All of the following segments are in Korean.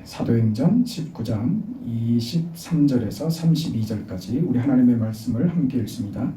사도행전 19장 23절에서 32절까지 우리 하나님의 말씀을 함께 읽습니다.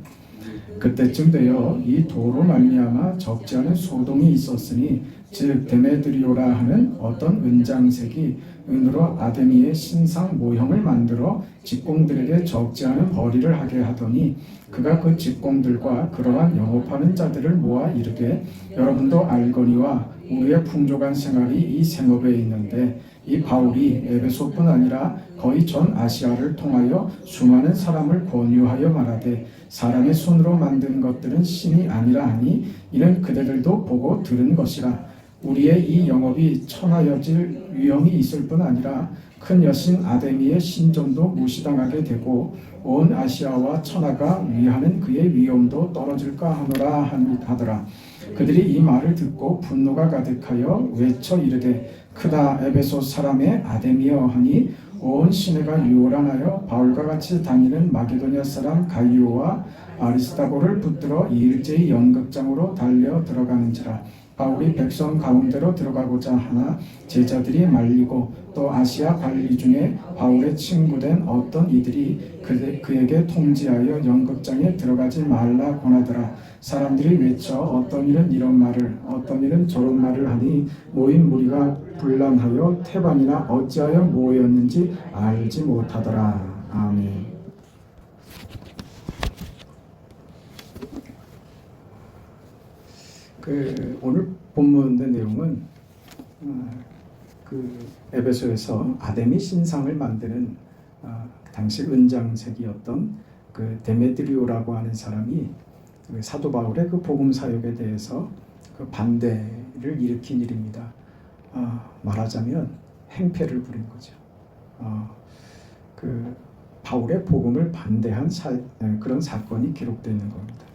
그때쯤 되어 이 도로 말미암아 적지 않은 소동이 있었으니 즉 데메드리오라 하는 어떤 은장색이 은으로 아데미의 신상 모형을 만들어 직공들에게 적지 않은 벌이를 하게 하더니 그가 그 직공들과 그러한 영업하는 자들을 모아 이르되 여러분도 알거니와 우리의 풍족한 생활이 이 생업에 있는데 이 바울이 에베소뿐 아니라 거의 전 아시아를 통하여 수많은 사람을 권유하여 말하되 사람의 손으로 만든 것들은 신이 아니라 하니 이는 그대들도 보고 들은 것이라. 우리의 이 영업이 천하여질 위험이 있을 뿐 아니라 큰 여신 아데미의 신전도 무시당하게 되고 온 아시아와 천하가 위하는 그의 위엄도 떨어질까 하노라 하더라. 그들이 이 말을 듣고 분노가 가득하여 외쳐 이르되 크다 에베소 사람의 아데미여 하니 온 시내가 요란하여 바울과 같이 다니는 마게도냐 사람 가이오와 아리스다고를 붙들어 일제히 연극장으로 달려 들어가는지라. 바울이 백성 가운데로 들어가고자 하나 제자들이 말리고 또 아시아 관리 중에 바울의 친구된 어떤 이들이 그에게 통지하여 연극장에 들어가지 말라 권하더라. 사람들이 외쳐 어떤 일은 이런 말을 어떤 일은 저런 말을 하니 모인 무리가 분란하여 태반이나 어찌하여 모였는지 알지 못하더라. 아멘. 오늘 본문의 내용은 에베소에서 아데미 신상을 만드는 당시 은장색이었던 그 데메드리오라고 하는 사람이 사도 바울의 그 복음 사역에 대해서 그 반대를 일으킨 일입니다. 말하자면 행패를 부린 거죠. 그 바울의 복음을 반대한 그런 사건이 기록되는 겁니다.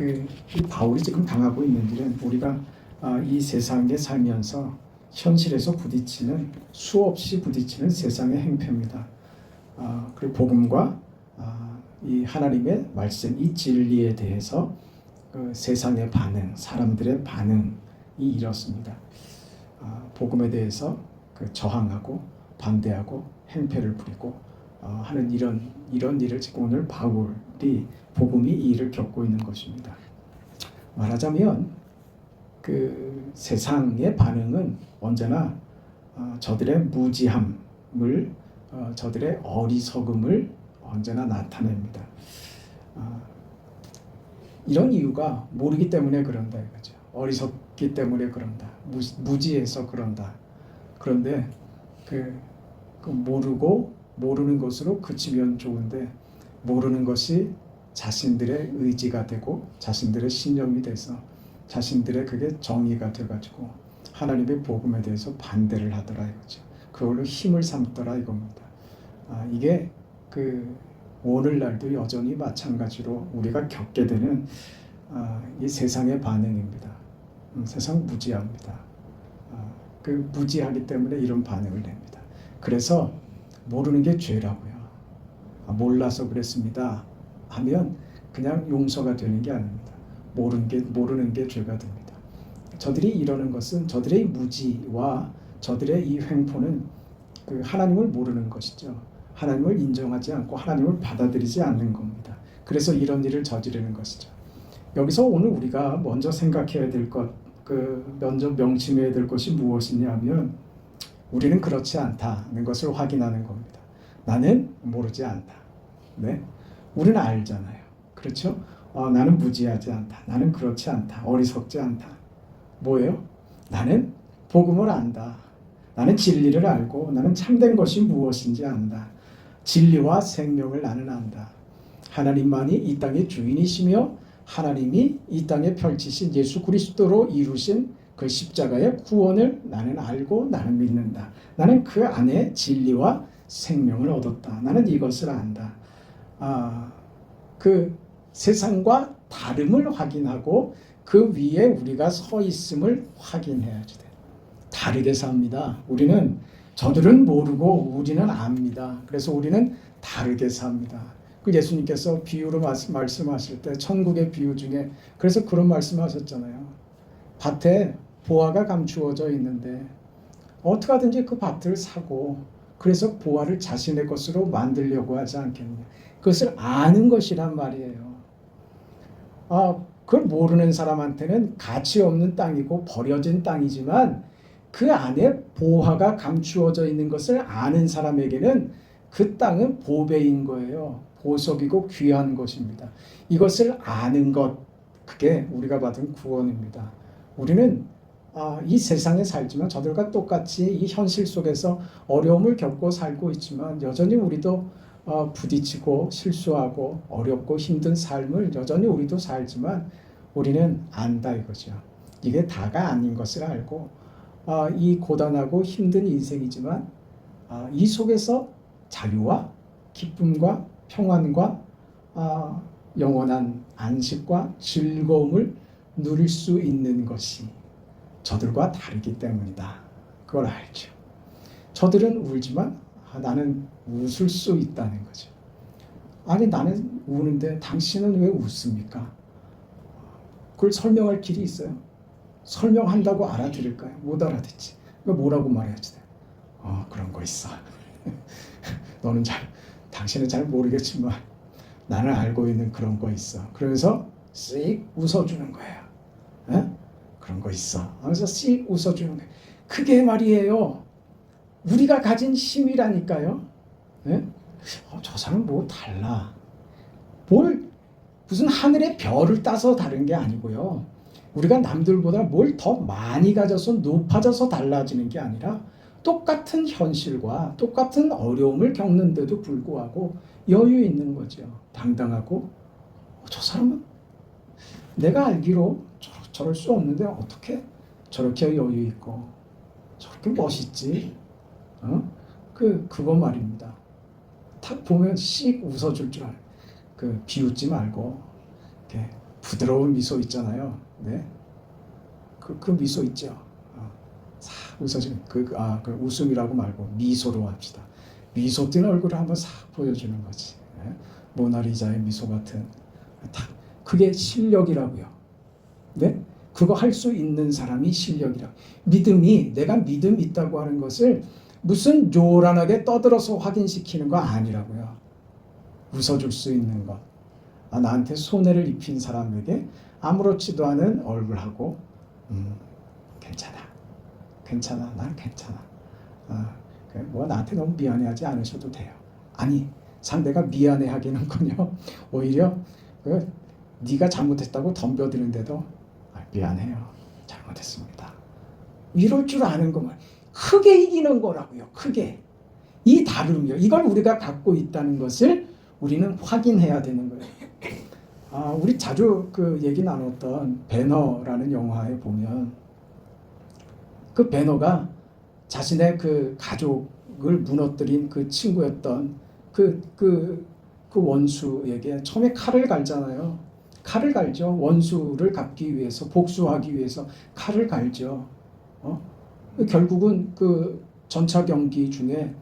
이 바울이 지금 당하고 있는 일은 우리가 이 세상에 살면서 현실에서 부딪히는 수없이 부딪히는 세상의 행패입니다. 그리고 복음과 이 하나님의 말씀, 이 진리에 대해서 그 세상의 반응, 사람들의 반응이 이렇습니다. 복음에 대해서 그 저항하고 반대하고 행패를 부리고 하는 이런 일을 지금 오늘 바울이 복음이 이 일을 겪고 있는 것입니다. 말하자면 그 세상의 반응은 언제나 저들의 무지함을 저들의 어리석음을 언제나 나타냅니다. 이런 이유가 모르기 때문에 그런다 이거죠. 어리석기 때문에 그런다. 무지해서 그런다. 그런데 그 모르는 것으로 그치면 좋은데 모르는 것이 자신들의 의지가 되고 자신들의 신념이 돼서 자신들의 그게 정의가 돼가지고 하나님의 복음에 대해서 반대를 하더라 이거죠. 그걸로 힘을 삼더라 이겁니다. 이게 그 오늘날도 여전히 마찬가지로 우리가 겪게 되는 이 세상의 반응입니다. 세상 무지합니다. 그 무지하기 때문에 이런 반응을 냅니다. 그래서 모르는 게 죄라고요. 몰라서 그랬습니다 하면 그냥 용서가 되는 게 아닙니다. 모르는 게 죄가 됩니다. 저들이 이러는 것은 저들의 무지와 저들의 이 횡포는 그 하나님을 모르는 것이죠. 하나님을 인정하지 않고 하나님을 받아들이지 않는 겁니다. 그래서 이런 일을 저지르는 것이죠. 여기서 오늘 우리가 먼저 생각해야 될 것, 먼저 명심해야 될 것이 무엇이냐면 우리는 그렇지 않다는 것을 확인하는 겁니다. 나는 모르지 않다. 네? 우리는 알잖아요. 그렇죠? 나는 무지하지 않다. 나는 그렇지 않다. 어리석지 않다. 뭐예요? 나는 복음을 안다. 나는 진리를 알고 나는 참된 것이 무엇인지 안다. 진리와 생명을 나는 안다. 하나님만이 이 땅의 주인이시며 하나님이 이 땅에 펼치신 예수 그리스도로 이루신 그 십자가의 구원을 나는 알고 나는 믿는다. 나는 그 안에 진리와 생명을 얻었다. 나는 이것을 안다. 그 세상과 다름을 확인하고 그 위에 우리가 서 있음을 확인해야지 돼. 다르게 삽니다. 저들은 모르고 우리는 압니다. 그래서 우리는 다르게 삽니다. 그 예수님께서 비유로 말씀하실 때 천국의 비유 중에 그래서 그런 말씀하셨잖아요. 밭에 보화가 감추어져 있는데 어떻게 하든지 그 밭을 사고 그래서 보화를 자신의 것으로 만들려고 하지 않겠느냐. 그것을 아는 것이란 말이에요. 그걸 모르는 사람한테는 가치 없는 땅이고 버려진 땅이지만 그 안에 보화가 감추어져 있는 것을 아는 사람에게는 그 땅은 보배인 거예요. 보석이고 귀한 것입니다. 이것을 아는 것, 그게 우리가 받은 구원입니다. 우리는 이 세상에 살지만 저들과 똑같이 이 현실 속에서 어려움을 겪고 살고 있지만 여전히 우리도 부딪히고 실수하고 어렵고 힘든 삶을 여전히 우리도 살지만 우리는 안다 이거죠. 이게 다가 아닌 것을 알고 이 고단하고 힘든 인생이지만 이 속에서 자유와 기쁨과 평안과 영원한 안식과 즐거움을 누릴 수 있는 것이 저들과 다르기 때문이다. 그걸 알죠. 저들은 울지만 나는 웃을 수 있다는 거죠. 아니 나는 우는데 당신은 왜 웃습니까? 그걸 설명할 길이 있어요? 설명한다고 알아들을까요? 못 알아듣지. 뭐라고 말해야지 돼? 그런 거 있어. 너는 당신은 잘 모르겠지만 나는 알고 있는 그런 거 있어. 그러면서 씩 웃어주는 거예요. 에? 그런 거 있어. 하면서 씩 웃어주는 거예요. 그게 말이에요. 우리가 가진 힘이라니까요. 에? 저 사람 뭐 달라. 무슨 하늘의 별을 따서 다른 게 아니고요. 우리가 남들보다 뭘 더 많이 가져서 높아져서 달라지는 게 아니라 똑같은 현실과 똑같은 어려움을 겪는데도 불구하고 여유 있는 거죠. 당당하고 저 사람은 내가 알기로 저럴 수 없는데 어떻게 저렇게 여유 있고 저렇게 멋있지? 그거 말입니다. 딱 보면 씩 웃어줄 줄 알아요. 비웃지 말고 이렇게 부드러운 미소 있잖아요. 네, 그 미소 있죠. 싹 웃어주는 그 웃음이라고 말고 미소로 합시다. 미소 띤 얼굴을 한번 싹 보여주는 거지. 네? 모나리자의 미소 같은 그게 실력이라고요. 네? 그거 할 수 있는 사람이 실력이라고. 믿음이 내가 믿음 있다고 하는 것을 무슨 요란하게 떠들어서 확인시키는 거 아니라고요. 웃어줄 수 있는 것. 나한테 손해를 입힌 사람에게 아무렇지도 않은 얼굴하고 괜찮아 난 괜찮아. 뭐 나한테 너무 미안해하지 않으셔도 돼요. 아니 상대가 미안해하기는커녕 오히려 네가 잘못했다고 덤벼드는데도 미안해요. 잘못했습니다. 이럴 줄 아는 것만 크게 이기는 거라고요. 크게. 이 다름이요. 이걸 우리가 갖고 있다는 것을 우리는 확인해야 되는 거예요. 우리 자주 얘기 나눴던 배너라는 영화에 보면 그 배너가 자신의 가족을 무너뜨린 그 친구였던 그 원수에게 처음에 칼을 갈잖아요. 칼을 갈죠. 원수를 갚기 위해서, 복수하기 위해서 칼을 갈죠. 결국은 전차 경기 중에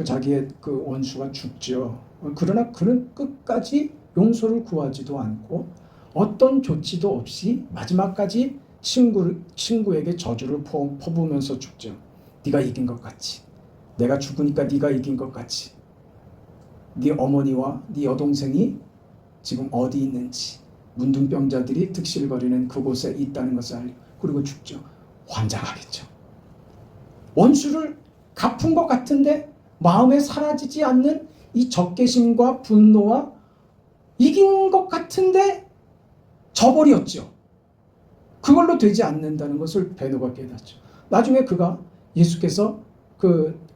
자기의 원수가 죽죠. 그러나 그는 끝까지 용서를 구하지도 않고 어떤 조치도 없이 마지막까지 친구에게 저주를 퍼부으면서 죽죠. 네가 이긴 것 같이. 내가 죽으니까 네가 이긴 것 같이. 네 어머니와 네 여동생이 지금 어디 있는지 문둥병자들이 득실거리는 그곳에 있다는 것을 알고 그리고 죽죠. 환장하겠죠. 원수를 갚은 것 같은데 마음에 사라지지 않는 이 적개심과 분노와 이긴 것 같은데 져버렸죠. 그걸로 되지 않는다는 것을 베노가 깨닫죠. 나중에 예수께서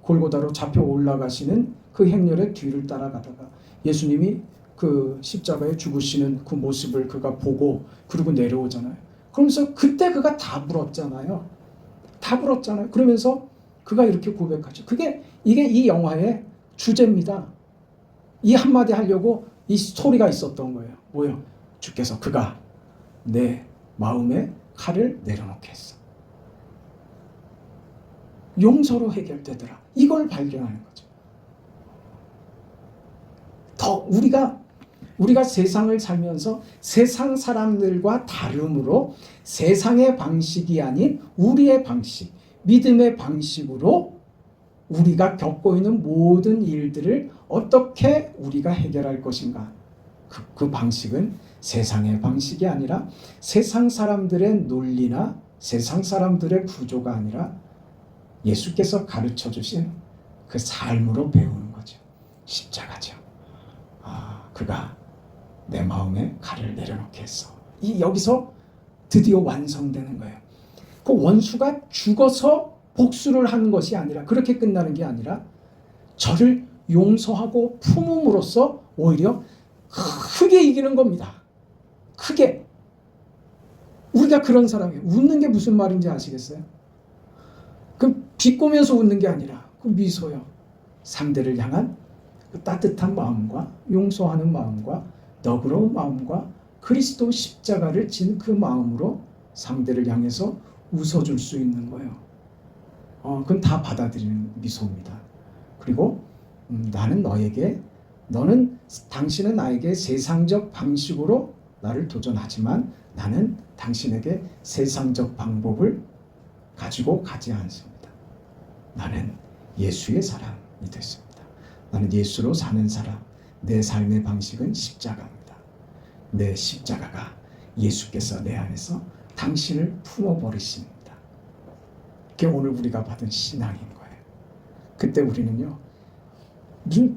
골고다로 잡혀 올라가시는 그 행렬의 뒤를 따라가다가 예수님이 십자가에 죽으시는 그 모습을 그가 보고 그리고 내려오잖아요. 그러면서 그때 그가 다 불었잖아요. 그러면서 그가 이렇게 고백하죠. 이게 이 영화의 주제입니다. 이 한마디 하려고 이 스토리가 있었던 거예요. 뭐요? 주께서 그가 내 마음에 칼을 내려놓게 했어. 용서로 해결되더라. 이걸 발견하는 거죠. 더 우리가 세상을 살면서 세상 사람들과 다름으로 세상의 방식이 아닌 우리의 방식, 믿음의 방식으로 우리가 겪고 있는 모든 일들을 어떻게 우리가 해결할 것인가. 그 방식은 세상의 방식이 아니라 세상 사람들의 논리나 세상 사람들의 구조가 아니라 예수께서 가르쳐 주신 그 삶으로 배우는 거죠. 십자가죠. 그가 내 마음에 칼을 내려놓게 했어. 여기서 드디어 완성되는 거예요. 그 원수가 죽어서 복수를 하는 것이 아니라, 그렇게 끝나는 게 아니라 저를 용서하고 품음으로써 오히려 크게 이기는 겁니다. 크게. 우리가 그런 사람이에요. 웃는 게 무슨 말인지 아시겠어요? 그 비꼬면서 웃는 게 아니라 그 미소요. 상대를 향한 그 따뜻한 마음과 용서하는 마음과 너그러운 마음과 그리스도 십자가를 진 그 마음으로 상대를 향해서 웃어줄 수 있는 거예요. 그건 다 받아들이는 미소입니다. 그리고 당신은 나에게 세상적 방식으로 나를 도전하지만 나는 당신에게 세상적 방법을 가지고 가지 않습니다. 나는 예수의 사람이 됐습니다. 나는 예수로 사는 사람. 내 삶의 방식은 십자가입니다. 내 십자가가 예수께서 내 안에서 당신을 품어버리십니다. 그게 오늘 우리가 받은 신앙인 거예요. 그때 우리는요,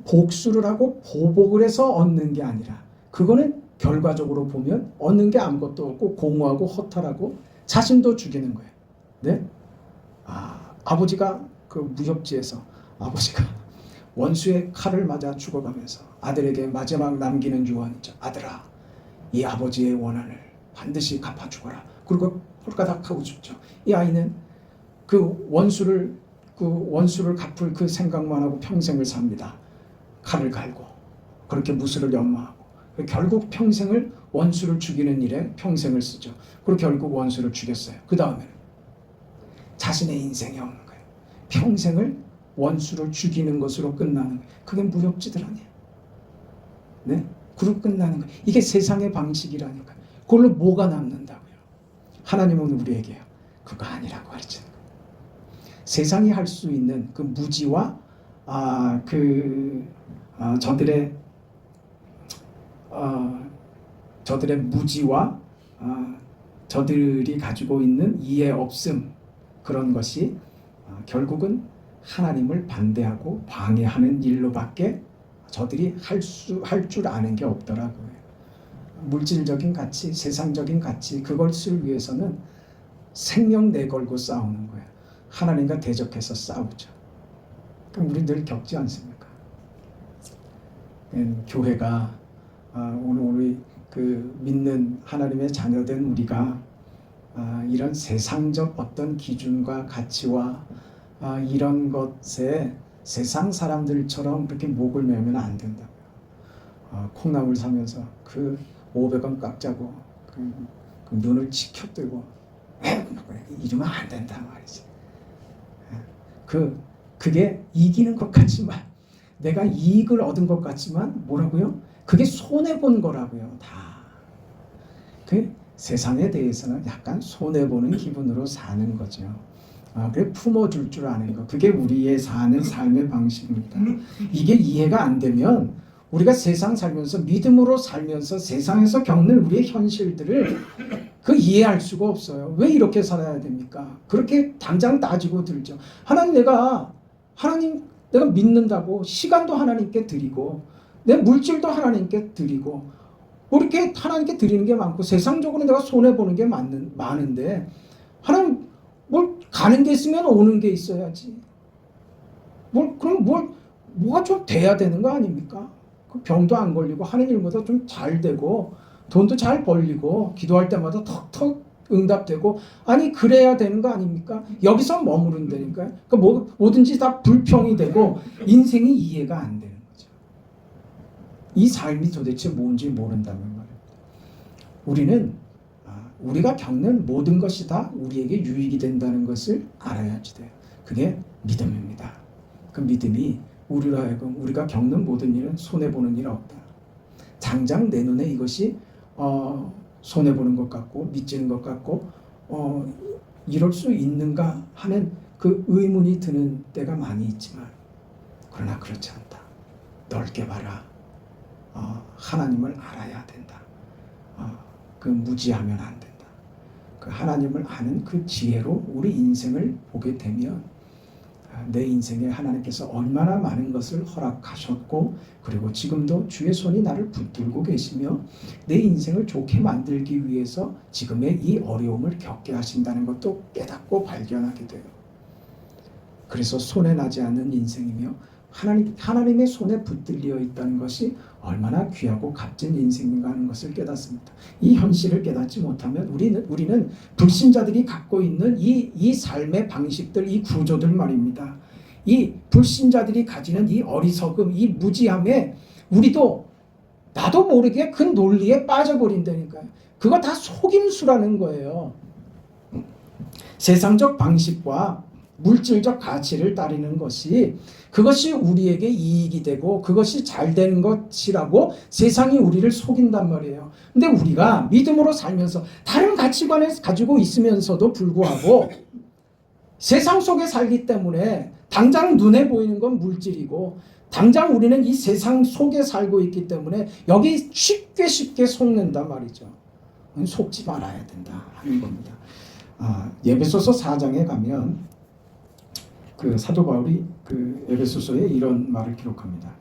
복수를 하고 보복을 해서 얻는 게 아니라, 그거는 결과적으로 보면 얻는 게 아무것도 없고 공허하고 허탈하고 자신도 죽이는 거예요. 네? 아버지가 그 무협지에서 아버지가 원수의 칼을 맞아 죽어가면서 아들에게 마지막 남기는 유언이죠. 아들아, 이 아버지의 원한을 반드시 갚아 죽어라. 그리고 홀가닥 하고 죽죠. 이 아이는 그 원수를 갚을 그 생각만 하고 평생을 삽니다. 칼을 갈고 그렇게 무술을 연마하고 결국 평생을 원수를 죽이는 일에 평생을 쓰죠. 그리고 결국 원수를 죽였어요. 그 다음에는 자신의 인생이 없는 거예요. 평생을 원수를 죽이는 것으로 끝나는 거예요. 그게 무협지들 아니에요. 네? 그로 끝나는 거예요. 이게 세상의 방식이라니까요. 그걸로 뭐가 남는다고요? 하나님은 우리에게요, 그거 아니라고 가르치는 거예요. 세상이 할 수 있는 그 무지와 저들의 무지와 저들이 가지고 있는 이해 없음, 그런 것이 결국은 하나님을 반대하고 방해하는 일로밖에 저들이 할 줄 아는 게 없더라고요. 물질적인 가치, 세상적인 가치, 그것을 위해서는 생명 내걸고 싸우는 거예요. 하나님과 대적해서 싸우죠. 그럼 우리 늘 겪지 않습니까? 교회가 오늘 우리 그 믿는 하나님의 자녀된 우리가 이런 세상적 어떤 기준과 가치와 이런 것에 세상 사람들처럼 그렇게 목을 매면 안 된다고요. 콩나물 사면서 그 500원 깎자고 그 눈을 치켜뜨고 이러면 안 된다 말이지. 그게 이기는 것 같지만, 내가 이익을 얻은 것 같지만 뭐라고요? 그게 손해본 거라고요. 다. 그 세상에 대해서는 약간 손해보는 기분으로 사는 거죠. 그게 품어줄 줄 아는 거. 그게 우리의 사는 삶의 방식입니다. 이게 이해가 안 되면 우리가 세상 살면서, 믿음으로 살면서 세상에서 겪는 우리의 현실들을 이해할 수가 없어요. 왜 이렇게 살아야 됩니까? 그렇게 당장 따지고 들죠. 내가 믿는다고 시간도 하나님께 드리고 내 물질도 하나님께 드리고 이렇게 하나님께 드리는 게 많고 세상적으로 내가 손해보는 게 많은데, 하나님 가는 게 있으면 오는 게 있어야지. 뭐가 좀 돼야 되는 거 아닙니까? 그 병도 안 걸리고 하는 일보다 좀 잘 되고 돈도 잘 벌리고 기도할 때마다 턱턱 응답되고, 그래야 되는 거 아닙니까? 여기서 머무른다니까요. 그러니까 뭐든지 다 불평이 되고 인생이 이해가 안 되는 거죠. 이 삶이 도대체 뭔지 모른다는 말입니다. 우리는 우리가 겪는 모든 것이 다 우리에게 유익이 된다는 것을 알아야지 돼요. 그게 믿음입니다. 그 믿음이 우리로 하여금 우리가 겪는 모든 일은 손해보는 일 없다. 당장 내 눈에 이것이 손해보는 것 같고 미치는 것 같고 이럴 수 있는가 하는 그 의문이 드는 때가 많이 있지만 그러나 그렇지 않다. 넓게 봐라. 하나님을 알아야 된다. 그 무지하면 안 된다. 그 하나님을 아는 그 지혜로 우리 인생을 보게 되면 내 인생에 하나님께서 얼마나 많은 것을 허락하셨고 그리고 지금도 주의 손이 나를 붙들고 계시며 내 인생을 좋게 만들기 위해서 지금의 이 어려움을 겪게 하신다는 것도 깨닫고 발견하게 돼요. 그래서 손해 나지 않는 인생이며 하나님의 손에 붙들려 있다는 것이 얼마나 귀하고 값진 인생인가 하는 것을 깨닫습니다. 이 현실을 깨닫지 못하면 우리는 불신자들이 갖고 있는 이 삶의 방식들, 이 구조들 말입니다. 이 불신자들이 가지는 이 어리석음, 이 무지함에 나도 모르게 그 논리에 빠져버린다니까요. 그거 다 속임수라는 거예요. 세상적 방식과 물질적 가치를 따르는 그것이 우리에게 이익이 되고 그것이 잘 되는 것이라고 세상이 우리를 속인단 말이에요. 근데 우리가 믿음으로 살면서 다른 가치관을 가지고 있으면서도 불구하고 세상 속에 살기 때문에 당장 눈에 보이는 건 물질이고 당장 우리는 이 세상 속에 살고 있기 때문에 여기 쉽게 속는단 말이죠. 속지 말아야 된다 하는 겁니다. 에베소서 4장에 가면 그 사도 바울이 그 에베소서에 이런 말을 기록합니다.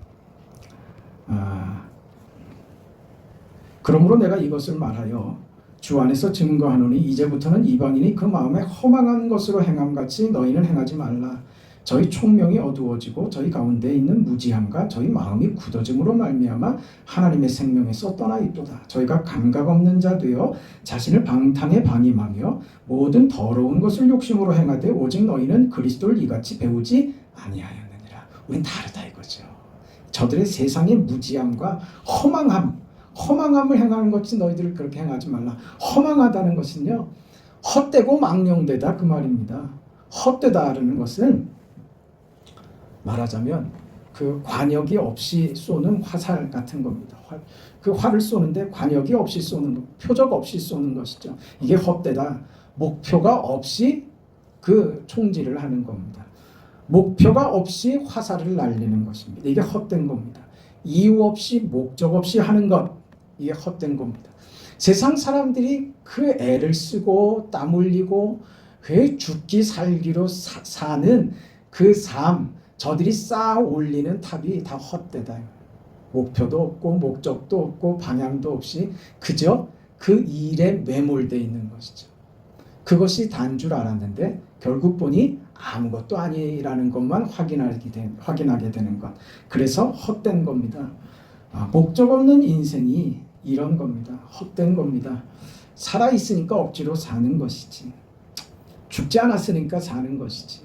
그러므로 내가 이것을 말하여 주 안에서 증거하노니 이제부터는 이방인이 그 마음에 허망한 것으로 행함같이 너희는 행하지 말라. 저희 총명이 어두워지고 저희 가운데 있는 무지함과 저희 마음이 굳어짐으로 말미암아 하나님의 생명에서 떠나 있도다. 저희가 감각 없는 자 되어 자신을 방탕에 방임하며 모든 더러운 것을 욕심으로 행하되 오직 너희는 그리스도를 이같이 배우지 아니하였느니라. 우린 다르다 이거죠. 저들의 세상의 무지함과 허망함을 행하는 것이 너희들을 그렇게 행하지 말라. 허망하다는 것은요, 헛되고 망령되다 그 말입니다. 헛되다라는 것은 말하자면 그 관역이 없이 쏘는 화살 같은 겁니다. 그 활을 쏘는데 관역이 없이 쏘는 것, 표적 없이 쏘는 것이죠. 이게 헛되다. 목표가 없이 그 총질을 하는 겁니다. 목표가 없이 화살을 날리는 것입니다. 이게 헛된 겁니다. 이유 없이 목적 없이 하는 것, 이게 헛된 겁니다. 세상 사람들이 그 애를 쓰고 땀 흘리고 그 죽기 살기로 사는 그 삶, 저들이 쌓아 올리는 탑이 다 헛되다. 목표도 없고 목적도 없고 방향도 없이 그저 그 일에 매몰되어 있는 것이죠. 그것이 단 줄 알았는데 결국 보니 아무것도 아니라는 것만 확인하게 되는 것. 그래서 헛된 겁니다. 목적 없는 인생이 이런 겁니다. 헛된 겁니다. 살아있으니까 억지로 사는 것이지. 죽지 않았으니까 사는 것이지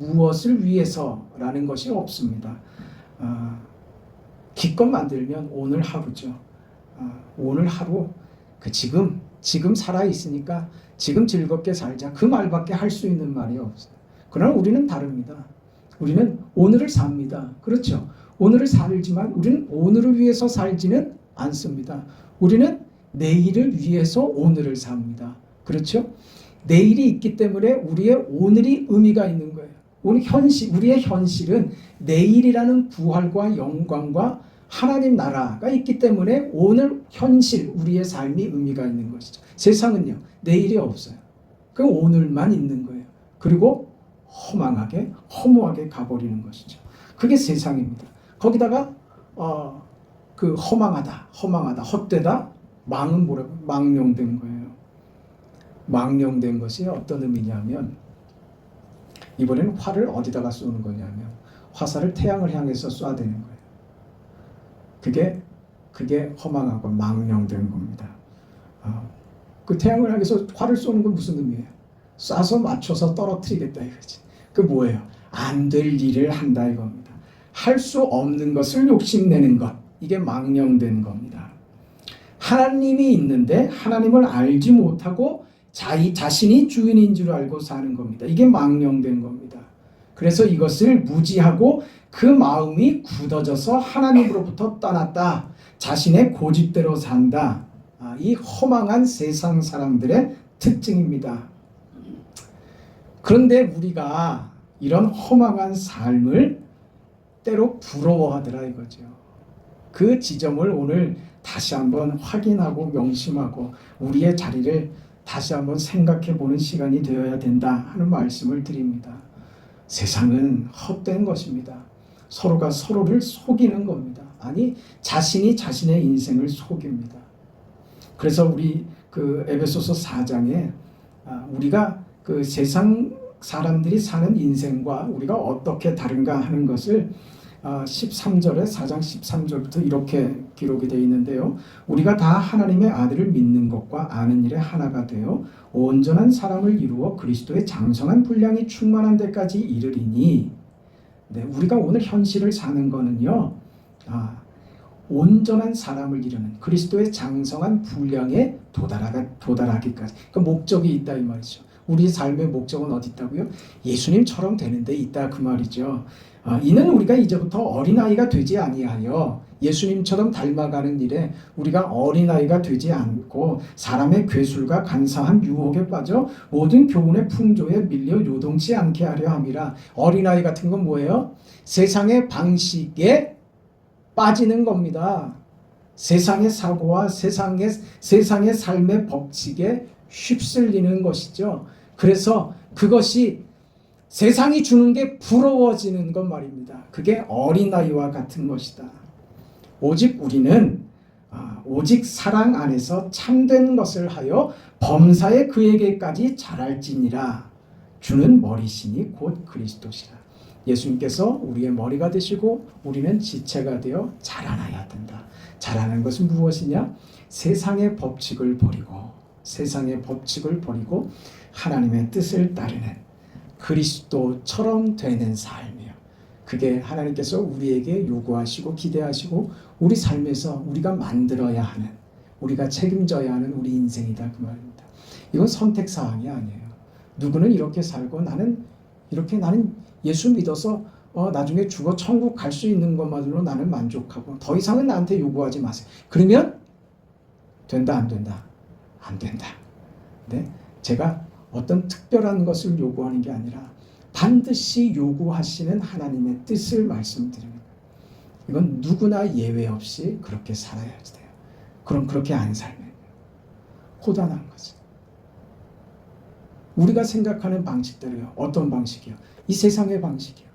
무엇을 위해서라는 것이 없습니다. 기껏 만들면 오늘 하루죠. 오늘 하루 지금 살아있으니까 지금 즐겁게 살자 그 말밖에 할 수 있는 말이 없어요. 그러나 우리는 다릅니다. 우리는 오늘을 삽니다. 그렇죠. 오늘을 살지만 우리는 오늘을 위해서 살지는 않습니다. 우리는 내일을 위해서 오늘을 삽니다. 그렇죠. 내일이 있기 때문에 우리의 오늘이 의미가 있는 거예요. 우리의 현실은 내일이라는 부활과 영광과 하나님 나라가 있기 때문에 오늘 현실 우리의 삶이 의미가 있는 것이죠. 세상은요 내일이 없어요. 그 오늘만 있는 거예요. 그리고 허무하게 가버리는 것이죠. 그게 세상입니다. 거기다가 그 허망하다, 헛되다, 망은 뭐라고? 망령된 거예요. 망령된 것이 어떤 의미냐면 이번에는 활을 어디다가 쏘는 거냐면 화살을 태양을 향해서 쏴야 되는 거예요. 그게 허망하고 망령된 겁니다. 그 태양을 향해서 활을 쏘는 건 무슨 의미예요? 쏴서 맞춰서 떨어뜨리겠다 이거지. 그 뭐예요? 안 될 일을 한다 이겁니다. 할 수 없는 것을 욕심내는 것. 이게 망령된 겁니다. 하나님이 있는데 하나님을 알지 못하고 자신이 주인인 줄 알고 사는 겁니다. 이게 망령된 겁니다. 그래서 이것을 무지하고 그 마음이 굳어져서 하나님으로부터 떠났다. 자신의 고집대로 산다. 이 허망한 세상 사람들의 특징입니다. 그런데 우리가 이런 허망한 삶을 때로 부러워하더라 이거죠. 그 지점을 오늘 다시 한번 확인하고 명심하고 우리의 자리를 다시 한번 생각해 보는 시간이 되어야 된다 하는 말씀을 드립니다. 세상은 헛된 것입니다. 서로가 서로를 속이는 겁니다. 아니, 자신이 자신의 인생을 속입니다. 그래서 우리 그 에베소서 4장에 우리가 그 세상 사람들이 사는 인생과 우리가 어떻게 다른가 하는 것을 13절에 4장 13절부터 이렇게 기록이 되어 있는데요. 우리가 다 하나님의 아들을 믿는 것과 아는 일에 하나가 되어 온전한 사람을 이루어 그리스도의 장성한 분량이 충만한 데까지 이르리니, 네, 우리가 오늘 현실을 사는 거는요, 온전한 사람을 이루는 그리스도의 장성한 분량에 도달하기까지, 그 목적이 있다 이 말이죠. 우리 삶의 목적은 어디 있다고요? 예수님처럼 되는 데 있다 그 말이죠. 이는 우리가 이제부터 어린아이가 되지 아니하여 예수님처럼 닮아가는 일에 우리가 어린아이가 되지 않고 사람의 괴술과 간사한 유혹에 빠져 모든 교훈의 풍조에 밀려 요동치 않게 하려 함이라. 어린아이 같은 건 뭐예요? 세상의 방식에 빠지는 겁니다. 세상의 사고와 세상의 삶의 법칙에 휩쓸리는 것이죠. 그래서 그것이 세상이 주는 게 부러워지는 것 말입니다. 그게 어린아이와 같은 것이다. 오직 우리는 오직 사랑 안에서 참된 것을 하여 범사에 그에게까지 자랄지니라. 주는 머리시니 곧 그리스도시라. 예수님께서 우리의 머리가 되시고 우리는 지체가 되어 자라나야 된다. 자라는 것은 무엇이냐? 세상의 법칙을 버리고 하나님의 뜻을 따르는 그리스도처럼 되는 삶이에요. 그게 하나님께서 우리에게 요구하시고 기대하시고 우리 삶에서 우리가 만들어야 하는, 우리가 책임져야 하는 우리 인생이다 그 말입니다. 이건 선택사항이 아니에요. 누구는 이렇게 살고 나는 예수 믿어서 나중에 죽어 천국 갈 수 있는 것만으로 나는 만족하고 더 이상은 나한테 요구하지 마세요. 그러면 된다 안 된다? 안 된다. 네? 제가 어떤 특별한 것을 요구하는 게 아니라 반드시 요구하시는 하나님의 뜻을 말씀드립니다. 이건 누구나 예외 없이 그렇게 살아야 돼요. 그럼 그렇게 안 살면 고단한 거죠. 우리가 생각하는 방식대로요. 어떤 방식이요? 이 세상의 방식이요.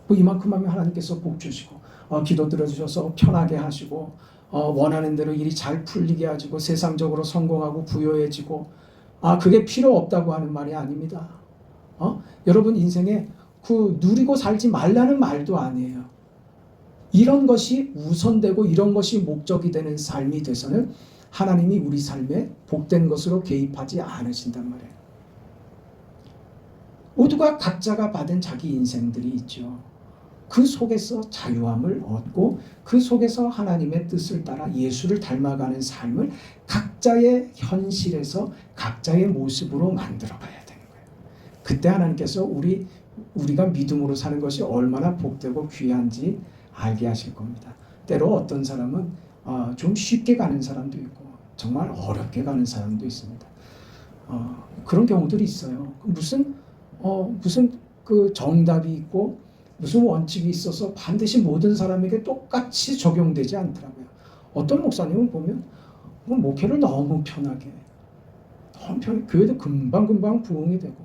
뭐 이만큼 하면 하나님께서 복 주시고 기도 들어주셔서 편하게 하시고 원하는 대로 일이 잘 풀리게 하시고 세상적으로 성공하고 부유해지고 그게 필요 없다고 하는 말이 아닙니다. 여러분 인생에 누리고 살지 말라는 말도 아니에요. 이런 것이 우선되고 이런 것이 목적이 되는 삶이 돼서는 하나님이 우리 삶에 복된 것으로 개입하지 않으신단 말이에요. 모두가 각자가 받은 자기 인생들이 있죠. 그 속에서 자유함을 얻고 그 속에서 하나님의 뜻을 따라 예수를 닮아가는 삶을 각자의 현실에서 각자의 모습으로 만들어 가야 되는 거예요. 그때 하나님께서 우리가 믿음으로 사는 것이 얼마나 복되고 귀한지 알게 하실 겁니다. 때로 어떤 사람은 좀 쉽게 가는 사람도 있고 정말 어렵게 가는 사람도 있습니다. 그런 경우들이 있어요. 무슨 그 정답이 있고 무슨 원칙이 있어서 반드시 모든 사람에게 똑같이 적용되지 않더라고요. 어떤 목사님은 보면 목회를 너무 편하게 교회도 금방 부흥이 되고,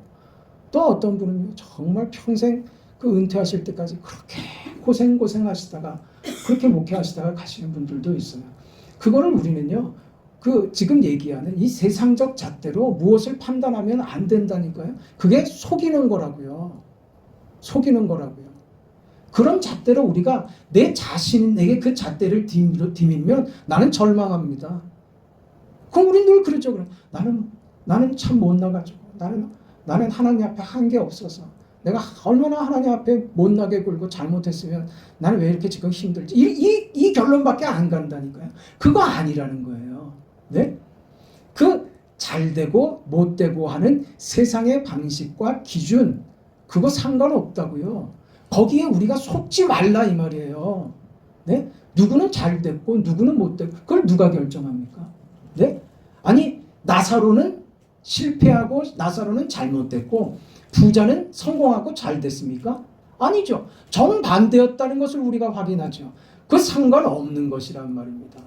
또 어떤 분은 정말 평생 그 은퇴하실 때까지 그렇게 고생하시다가 그렇게 목회하시다가 가시는 분들도 있어요. 그거를 우리는요, 지금 얘기하는 이 세상적 잣대로 무엇을 판단하면 안 된다니까요. 그게 속이는 거라고요. 그런 잣대로 우리가 내 자신에게 그 잣대를 디밀면 나는 절망합니다. 그럼 우리 늘 그러죠. 나는 참 못 나가지고 나는 하나님 앞에 한 게 없어서 내가 얼마나 하나님 앞에 못나게 굴고 잘못했으면 나는 왜 이렇게 지금 힘들지? 이 결론밖에 안 간다니까요. 그거 아니라는 거예요. 네? 그 잘되고 못되고 하는 세상의 방식과 기준, 그거 상관없다고요. 거기에 우리가 속지 말라 이 말이에요. 네? 누구는 잘 됐고 누구는 못 됐고 그걸 누가 결정합니까? 네? 아니 나사로는 실패하고 나사로는 잘못됐고 부자는 성공하고 잘 됐습니까? 아니죠. 정반대였다는 것을 우리가 확인하죠. 그 상관없는 것이란 말입니다.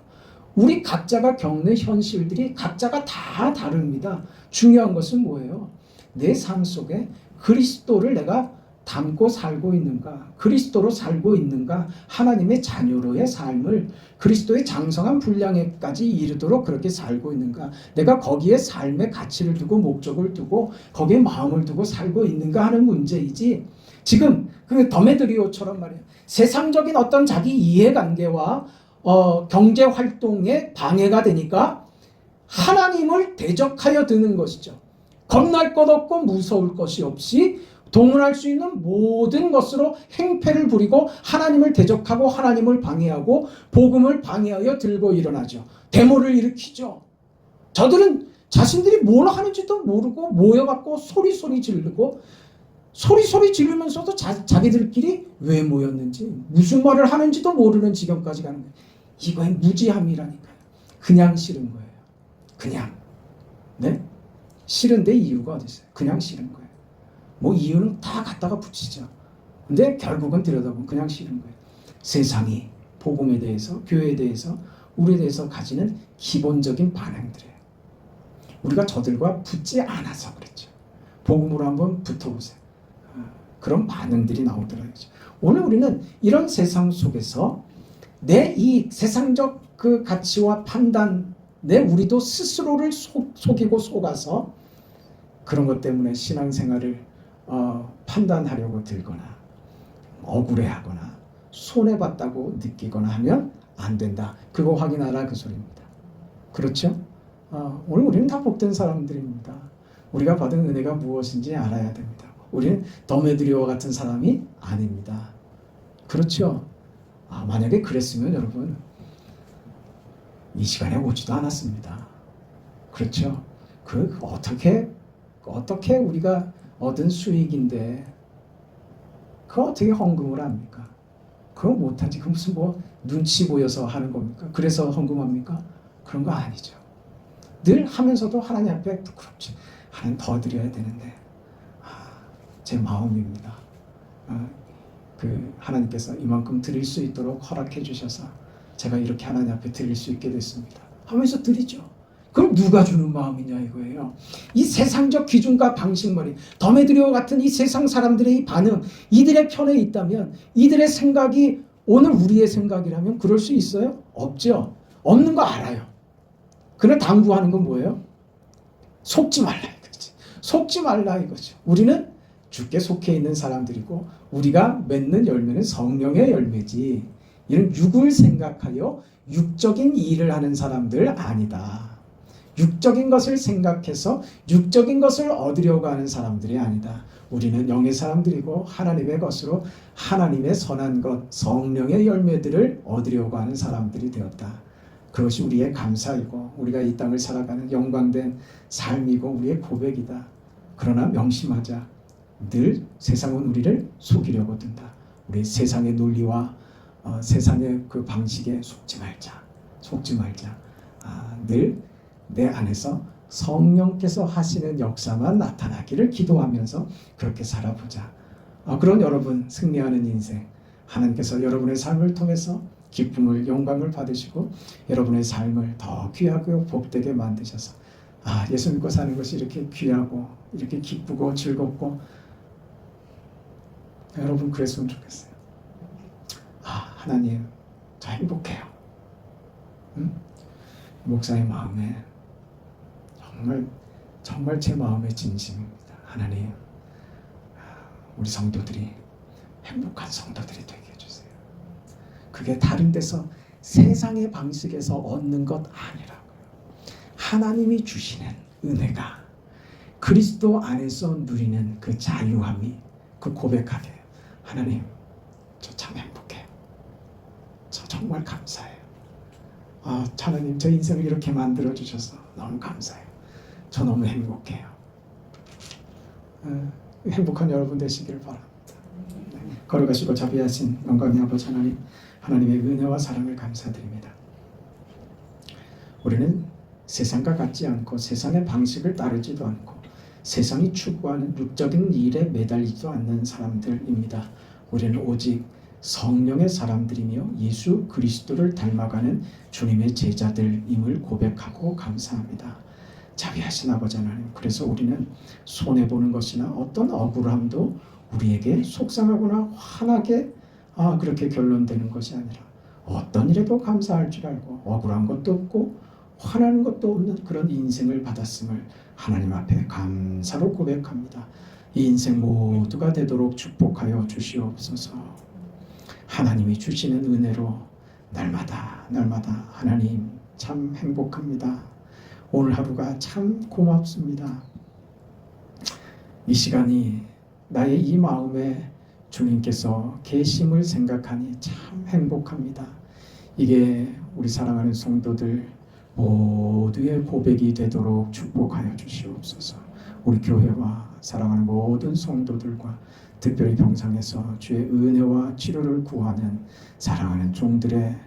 우리 각자가 겪는 현실들이 각자가 다 다릅니다. 중요한 것은 뭐예요? 내 삶 속에 그리스도를 내가 담고 살고 있는가? 그리스도로 살고 있는가? 하나님의 자녀로의 삶을 그리스도의 장성한 분량에까지 이르도록 그렇게 살고 있는가? 내가 거기에 삶의 가치를 두고 목적을 두고 거기에 마음을 두고 살고 있는가 하는 문제이지, 지금 그 더메드리오처럼 말이에요. 세상적인 어떤 자기 이해관계와 경제 활동에 방해가 되니까 하나님을 대적하여 드는 것이죠. 겁날 것 없고 무서울 것이 없이 동원할 수 있는 모든 것으로 행패를 부리고 하나님을 대적하고 하나님을 방해하고 복음을 방해하여 들고 일어나죠. 데모를 일으키죠. 저들은 자신들이 뭘 하는지도 모르고 모여갖고 소리 지르고 소리 지르면서도 자기들끼리 왜 모였는지 무슨 말을 하는지도 모르는 지경까지 가는 거예요. 이거의 무지함이라니까요. 그냥 싫은 거예요. 그냥. 네? 싫은데 이유가 어디 있어요? 그냥 싫은 거예요. 뭐 이유는 다 갖다가 붙이죠. 근데 결국은 들여다보면 그냥 싫은 거예요. 세상이 복음에 대해서, 교회에 대해서, 우리에 대해서 가지는 기본적인 반응들이에요. 우리가 저들과 붙지 않아서 그렇죠. 복음으로 한번 붙어보세요. 그런 반응들이 나오더라고요. 오늘 우리는 이런 세상 속에서 내 이 세상적 그 가치와 판단, 내 우리도 스스로를 속이고 속아서 그런 것 때문에 신앙생활을 판단하려고 들거나 억울해하거나 손해봤다고 느끼거나 하면 안 된다. 그거 확인하라 그 소리입니다. 그렇죠? 오늘 우리는 다 복된 사람들입니다. 우리가 받은 은혜가 무엇인지 알아야 됩니다. 우리는 더메드리오와 같은 사람이 아닙니다. 그렇죠? 만약에 그랬으면 여러분 이 시간에 오지도 않았습니다. 그렇죠? 그 어떻게 우리가 얻은 수익인데 그거 어떻게 헌금을 합니까? 그거 못하지. 그 무슨 뭐 눈치 보여서 하는 겁니까? 그래서 헌금합니까? 그런 거 아니죠. 늘 하면서도 하나님 앞에 그렇지. 하나님 더 드려야 되는데 제 마음입니다. 그 하나님께서 이만큼 드릴 수 있도록 허락해 주셔서 제가 이렇게 하나님 앞에 드릴 수 있게 됐습니다. 하면서 드리죠. 그럼 누가 주는 마음이냐 이거예요. 이 세상적 기준과 방식 말이 더메드리오 같은 이 세상 사람들의 이 반응, 이들의 편에 있다면 이들의 생각이 오늘 우리의 생각이라면 그럴 수 있어요? 없죠. 없는 거 알아요. 그러나 당부하는 건 뭐예요? 속지 말라 이거지. 속지 말라 이거죠. 우리는 주께 속해 있는 사람들이고 우리가 맺는 열매는 성령의 열매지 이런 육을 생각하여 육적인 일을 하는 사람들 아니다. 육적인 것을 생각해서 육적인 것을 얻으려고 하는 사람들이 아니다. 우리는 영의 사람들이고 하나님의 것으로 하나님의 선한 것, 성령의 열매들을 얻으려고 하는 사람들이 되었다. 그것이 우리의 감사이고 우리가 이 땅을 살아가는 영광된 삶이고 우리의 고백이다. 그러나 명심하자. 늘 세상은 우리를 속이려고 든다. 우리 세상의 논리와 세상의 그 방식에 속지 말자. 늘 내 안에서 성령께서 하시는 역사만 나타나기를 기도하면서 그렇게 살아보자. 그런 여러분 승리하는 인생, 하나님께서 여러분의 삶을 통해서 기쁨을 영광을 받으시고 여러분의 삶을 더 귀하고 복되게 만드셔서 예수 믿고 사는 것이 이렇게 귀하고 이렇게 기쁘고 즐겁고 여러분 그랬으면 좋겠어요. 하나님 저 행복해요. 목사의 마음에 정말 제 마음의 진심입니다. 하나님 우리 성도들이 행복한 성도들이 되게 해주세요. 그게 다른 데서 세상의 방식에서 얻는 것 아니라고요. 하나님이 주시는 은혜가 그리스도 안에서 누리는 그 자유함이 그 고백하게 하나님 저 참 행복해요. 저 정말 감사해요. 하나님 저 인생을 이렇게 만들어 주셔서 너무 감사해요. 저 너무 행복해요. 행복한 여러분 되시기를 바랍니다. 걸어가시고 자비하신 영광의 아버지 하나님, 하나님의 은혜와 사랑을 감사드립니다. 우리는 세상과 같지 않고 세상의 방식을 따르지도 않고 세상이 추구하는 육적인 일에 매달리지도 않는 사람들입니다. 우리는 오직 성령의 사람들이며 예수 그리스도를 닮아가는 주님의 제자들임을 고백하고 감사합니다. 자비하신 아버지 하나님, 그래서 우리는 손해보는 것이나 어떤 억울함도 우리에게 속상하거나 화나게 그렇게 결론되는 것이 아니라 어떤 일에도 감사할 줄 알고 억울한 것도 없고 화나는 것도 없는 그런 인생을 받았음을 하나님 앞에 감사로 고백합니다. 이 인생 모두가 되도록 축복하여 주시옵소서. 하나님이 주시는 은혜로 날마다 하나님 참 행복합니다. 오늘 하루가 참 고맙습니다. 이 시간이 나의 이 마음에 주님께서 계심을 생각하니 참 행복합니다. 이게 우리 사랑하는 성도들 모두의 고백이 되도록 축복하여 주시옵소서. 우리 교회와 사랑하는 모든 성도들과 특별히 병상에서 주의 은혜와 치료를 구하는 사랑하는 종들의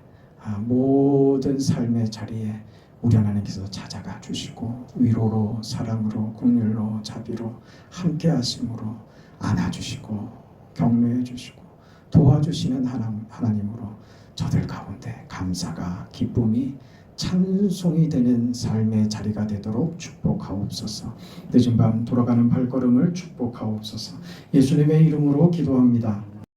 모든 삶의 자리에 우리 하나님께서 찾아가 주시고 위로로 사랑으로 긍휼로 자비로 함께 하심으로 안아주시고 격려해 주시고 도와주시는 하나님으로 저들 가운데 감사가 기쁨이 찬송이 되는 삶의 자리가 되도록 축복하옵소서. 늦은 밤 돌아가는 발걸음을 축복하옵소서. 예수님의 이름으로 기도합니다.